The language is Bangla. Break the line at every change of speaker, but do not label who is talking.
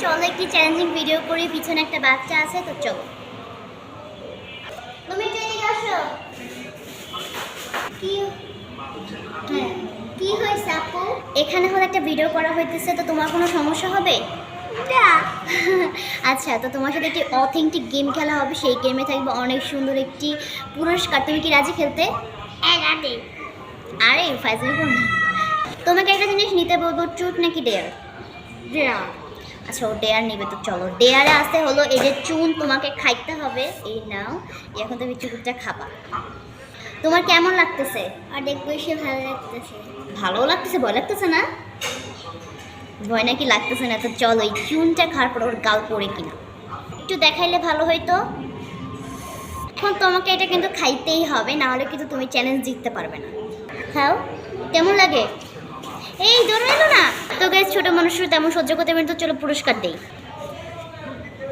চলো একটি চ্যালেঞ্জিং ভিডিও করে, পিছনে একটা বাচ্চা আছে, তো চলো তুমি একটু এদিকে আসো। কি হ্যাঁ কি হয়েছে আপু? এখানে হলো একটা ভিডিও করা হইতেছে, তো তোমার কোনো সমস্যা হবে না? আচ্ছা, তো তোমার সাথে একটি অথেন্টিক গেম খেলা হবে। সেই গেমে থাকবে অনেক সুন্দর একটি পুরস্কার। তুমি কি রাজি খেলতে? রাজি। আরে ফাইজলামি করো না। তোমাকে একটা জিনিস নিতে বলবো, ট্রুথ নাকি ডেয়ার? ডেয়ার। আচ্ছা, ও ডেয়ার নিবে, তো চলো। ডেয়ারে আসতে হলো এই যে চুন তোমাকে খাইতে হবে। এই নাও, এখন তুমি চুনটা খাবা। তোমার কেমন লাগতেছে? অনেক বেশি ভালো লাগতেছে। ভালো লাগতেছে? ভয় লাগতেছে না? ভয় নাকি লাগতেছে না? তো চলো এই চুনটা খাওয়ার পর ওর গাল পড়ে কিনা একটু দেখাইলে ভালো হইতো। এখন তোমাকে এটা কিন্তু খাইতেই হবে, না হলে কিন্তু তুমি চ্যালেঞ্জ জিততে পারবে না। খাও। কেমন লাগে? এই জন্য এলো না তো গাইস, ছোট মানুষের তেমন সহ্য করতে পারেন, তো চলো পুরস্কার দেই।